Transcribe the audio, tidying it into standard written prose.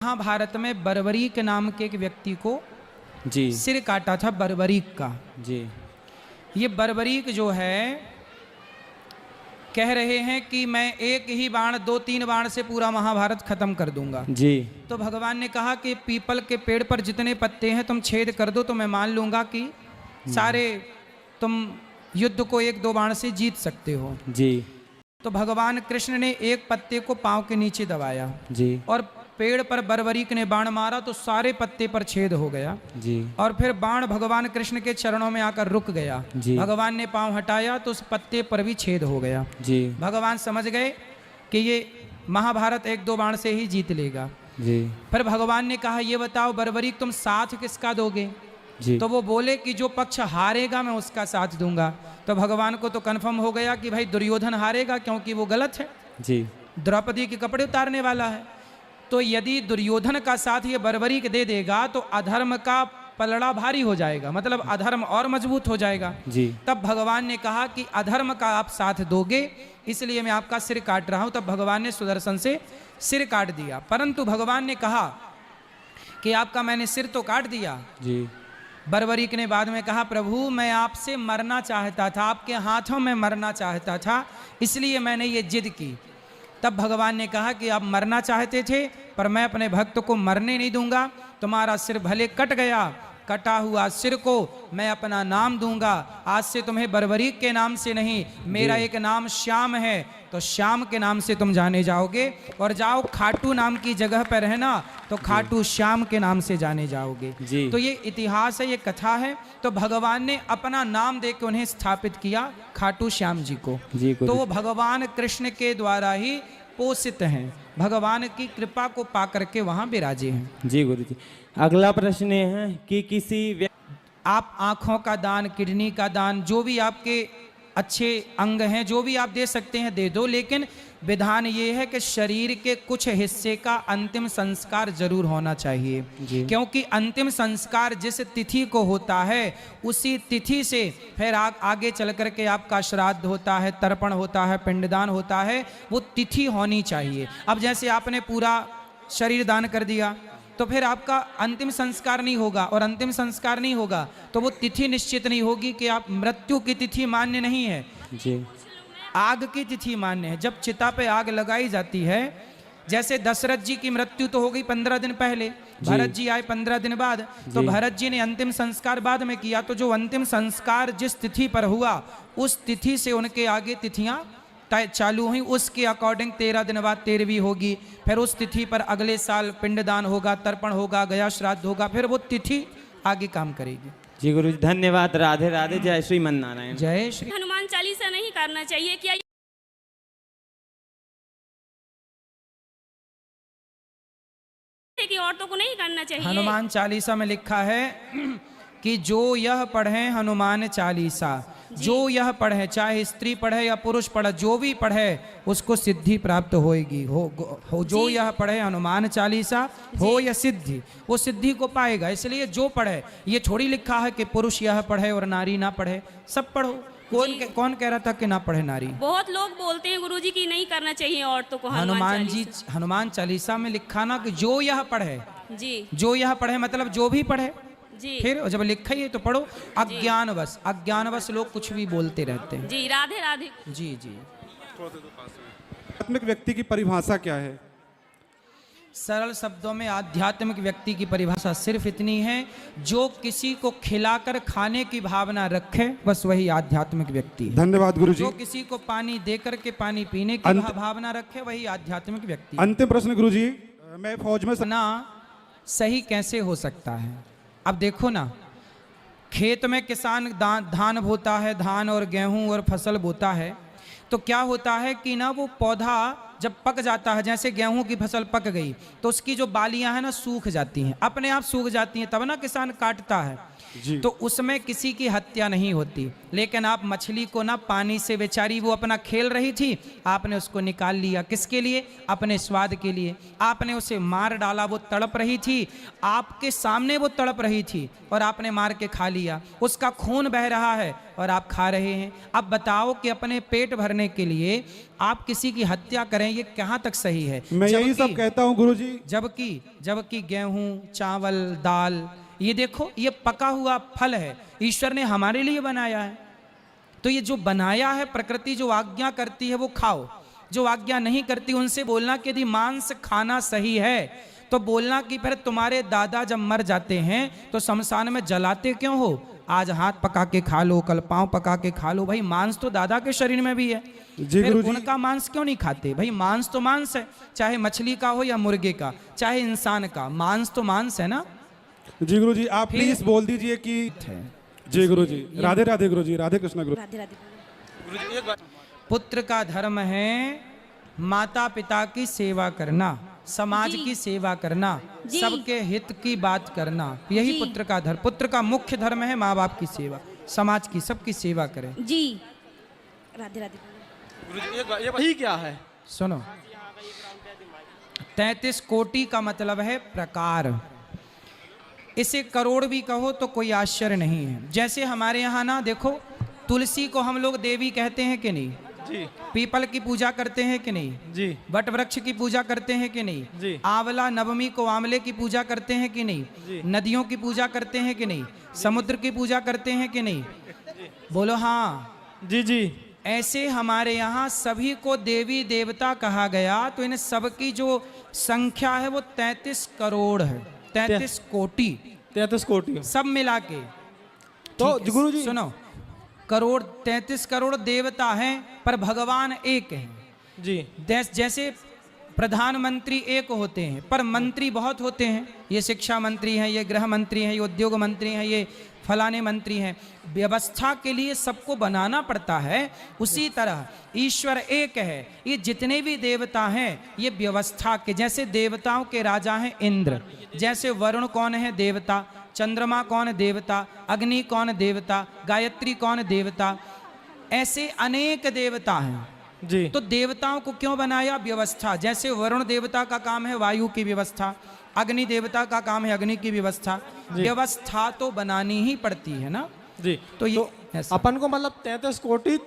महाभारत में बर्बरीक नाम के एक व्यक्ति को जी सिर काटा था बर्बरीक का। जी ये बर्बरीक जो है कह रहे हैं कि मैं एक ही बाण 2-3 बाण से पूरा महाभारत खत्म कर दूंगा। जी तो भगवान ने कहा कि पीपल के पेड़ पर जितने पत्ते हैं तुम छेद कर दो तो मैं मान लूंगा कि सारे तुम युद्ध को 1-2 बाण से जीत सकते हो। जी तो भगवान कृष्ण ने एक पत्ते को पांव के नीचे दबाया जी और पेड़ पर बर्बरीक ने बाण मारा तो सारे पत्ते पर छेद हो गया। जी और फिर बाण भगवान कृष्ण के चरणों में आकर रुक गया। जी भगवान ने पांव हटाया तो उस पत्ते पर भी छेद हो गया। जी भगवान समझ गए कि ये महाभारत 1-2 बाण से ही जीत लेगा। जी फिर भगवान ने कहा ये बताओ बर्बरीक तुम साथ किसका दोगे? जी तो वो बोले कि जो पक्ष हारेगा मैं उसका साथ दूंगा। तो भगवान को तो कन्फर्म हो गया कि भाई दुर्योधन हारेगा क्योंकि वो गलत है, जी द्रौपदी के कपड़े उतारने वाला है। तो यदि दुर्योधन का साथ ये बर्बरीक दे देगा तो अधर्म का पलड़ा भारी हो जाएगा, मतलब अधर्म और मजबूत हो जाएगा। जी तब भगवान ने कहा कि अधर्म का आप साथ दोगे इसलिए मैं आपका सिर काट रहा हूं। तब भगवान ने सुदर्शन से सिर काट दिया। परंतु भगवान ने कहा कि आपका मैंने सिर तो काट दिया। जी बर्बरीक ने बाद में कहा प्रभु मैं आपसे मरना चाहता था, आपके हाथों में मरना चाहता था, इसलिए मैंने ये जिद की। तब भगवान ने कहा कि आप मरना चाहते थे पर मैं अपने भक्त को मरने नहीं दूंगा। तुम्हारा सिर भले कट गया, कटा हुआ सिर को मैं अपना नाम दूंगा। आज से तुम्हें बर्बरीक के नाम से नहीं, मेरा एक नाम श्याम है, तो श्याम के नाम से तुम जाने जाओगे। और जाओ खाटू नाम की जगह पर रहना तो खाटू श्याम के नाम से जाने जाओगे। जी तो ये इतिहास है, ये कथा है। तो भगवान ने अपना नाम देकर उन्हें स्थापित किया खाटू श्याम जी को। जी तो वो भगवान कृष्ण के द्वारा ही पोषित हैं, भगवान की कृपा को पाकर के वहाँ विराजे हैं। जी गुरु जी। अगला प्रश्न ये है कि किसी आप आँखों का दान, किडनी का दान, जो भी आपके अच्छे अंग हैं जो भी आप दे सकते हैं दे दो, लेकिन विधान ये है कि शरीर के कुछ हिस्से का अंतिम संस्कार जरूर होना चाहिए। क्योंकि अंतिम संस्कार जिस तिथि को होता है उसी तिथि से फिर आगे चल कर के आपका श्राद्ध होता है, तर्पण होता है, पिंडदान होता है, वो तिथि होनी चाहिए। अब जैसे आपने पूरा शरीर दान कर दिया तो फिर आपका अंतिम संस्कार नहीं होगा, और अंतिम संस्कार नहीं होगा तो वो तिथि निश्चित नहीं होगी कि आप मृत्यु की तिथि मान्य नहीं है, जी आग की तिथि मान्य है। जब चिता पे आग लगाई जाती है, जैसे दशरथ जी की मृत्यु तो हो गई 15 दिन पहले, भरत जी आए 15 दिन बाद, तो भरत जी ने अंतिम संस्कार बाद में किया। तो जो अंतिम संस्कार जिस तिथि पर हुआ उस तिथि से उनके आगे तिथियां चालू हुई, उसके अकॉर्डिंग 13 दिन बाद 13वीं होगी। फिर उस तिथि पर अगले साल पिंडदान होगा, तर्पण होगा, गया श्राद्ध होगा, फिर वो तिथि आगे काम करेगी। जी गुरु जी धन्यवाद। राधे राधे। जय श्री मन नारायण। जय श्री। हनुमान चालीसा नहीं करना चाहिए क्या? कि औरतों को नहीं करना चाहिए? हनुमान चालीसा में लिखा है कि जो यह पढ़े हनुमान चालीसा, जो यह पढ़े, चाहे स्त्री पढ़े या पुरुष पढ़े, जो भी पढ़े उसको सिद्धि प्राप्त होएगी। हो जो यह पढ़े हनुमान चालीसा हो या सिद्धि, वो सिद्धि को पाएगा। इसलिए जो पढ़े, ये थोड़ी लिखा है कि पुरुष यह पढ़े और नारी ना पढ़े, सब पढ़ो। कौन कह रहा था कि ना पढ़े नारी? बहुत लोग बोलते हैं गुरुजी की नहीं करना चाहिए औरतों को हनुमान चालीसा में लिखा ना कि जो यह पढ़े, जी जो यह पढ़े मतलब जो भी पढ़े। जी फिर जब लिखा ही है तो पढ़ो। अज्ञानवश लोग कुछ भी बोलते रहते हैं। जी राधे राधे। जी जी। आध्यात्मिक व्यक्ति की परिभाषा क्या है? सरल शब्दों में आध्यात्मिक व्यक्ति की परिभाषा सिर्फ इतनी है, जो किसी को खिलाकर खाने की भावना रखे, बस वही आध्यात्मिक व्यक्ति है। धन्यवाद गुरुजी। जो किसी को पानी देकर के पानी पीने की भावना रखे वही आध्यात्मिक व्यक्ति। अंतिम प्रश्न गुरुजी, मैं फौज में ना सही कैसे हो सकता है? अब देखो ना, खेत में किसान धान बोता है, धान और गेहूं और फसल बोता है, तो क्या होता है कि ना वो पौधा जब पक जाता है, जैसे गेहूं की फसल पक गई तो उसकी जो बालियां हैं ना सूख जाती हैं, अपने आप सूख जाती हैं, तब ना किसान काटता है। तो उसमें किसी की हत्या नहीं होती। लेकिन आप मछली को ना पानी से, बेचारी वो अपना खेल रही थी, आपने उसको निकाल लिया, किसके लिए? अपने स्वाद के लिए। आपने उसे मार डाला, वो तड़प रही थी, आपके सामने वो तड़प रही थी और आपने मार के खा लिया। उसका खून बह रहा है और आप खा रहे हैं। अब बताओ कि अपने पेट भरने के लिए आप किसी की हत्या करें, ये कहाँ तक सही है? मैं यही सब कहता हूँ गुरुजी। जबकि गेहूं, चावल, दाल, ये देखो ये पका हुआ फल है, ईश्वर ने हमारे लिए बनाया है। तो ये जो बनाया है, प्रकृति जो आज्ञा करती है वो खाओ, जो आज्ञा नहीं करती उनसे बोलना कि यदि मांस खाना सही है तो बोलना कि फिर तुम्हारे दादा जब मर जाते हैं तो शमशान में जलाते क्यों हो? आज हाथ पका के खा लो, कल पांव पका के खा लो। भाई मांस तो दादा के शरीर में भी है, जी फिर गुरुजी। उनका मांस क्यों नहीं खाते? भाई मांस तो मांस है, चाहे मछली का हो या मुर्गे का, चाहे इंसान का, मांस तो मांस है ना। जी गुरुजी, आप फिर- प्लीज बोल दीजिए कि जी गुरुजी। राधे राधे गुरुजी, राधे कृष्ण गुरु। राधे राधे। पुत्र का धर्म है माता पिता की सेवा करना, समाज जी। की सेवा करना, जी। सबके हित की बात करना, यही जी। पुत्र का धर्म। पुत्र का मुख्य धर्म है माँ बाप की सेवा, समाज की सबकी सेवा करें। जी राधे राधे। ये वही क्या है? सुनो, 33 कोटि का मतलब है प्रकार, इसे करोड़ भी कहो तो कोई आश्चर्य नहीं है। जैसे हमारे यहाँ ना देखो, तुलसी को हम लोग देवी कहते हैं कि नहीं? जी पीपल की पूजा करते हैं कि नहीं? जी वट वृक्ष की पूजा करते हैं कि नहीं? जी। आंवला नवमी को आंवले की पूजा करते हैं कि नहीं? जी। नदियों की पूजा करते हैं कि नहीं? समुद्र की पूजा करते हैं कि नहीं? बोलो हाँ। जी जी ऐसे हमारे यहाँ सभी को देवी देवता कहा गया, तो इन सबकी जो संख्या है वो 33 करोड़ है, 33 कोटि 33 कोटि। सब मिला के। तो ठीक है, गुरुजी सुनो, करोड़ 33 करोड़ देवता हैं पर भगवान एक है। जी जैसे प्रधानमंत्री एक होते हैं पर मंत्री बहुत होते हैं, ये शिक्षा मंत्री हैं, ये गृह मंत्री हैं, ये उद्योग मंत्री हैं, ये फलाने मंत्री हैं। व्यवस्था के लिए सबको बनाना पड़ता है। उसी तरह ईश्वर एक है, ये जितने भी देवता हैं ये व्यवस्था के, जैसे देवताओं के राजा हैं इंद्र, जैसे वरुण कौन है देवता, चंद्रमा कौन देवता, अग्नि कौन देवता, गायत्री कौन देवता, ऐसे अनेक देवता हैं। जी तो देवताओं को क्यों बनाया? व्यवस्था। जैसे वरुण देवता का काम है वायु की व्यवस्था, अग्नि देवता का काम है अग्नि की व्यवस्था। व्यवस्था तो बनानी ही पड़ती है ना। जी। तो ये तो ऐसा। अपन को मतलब 33 कोटि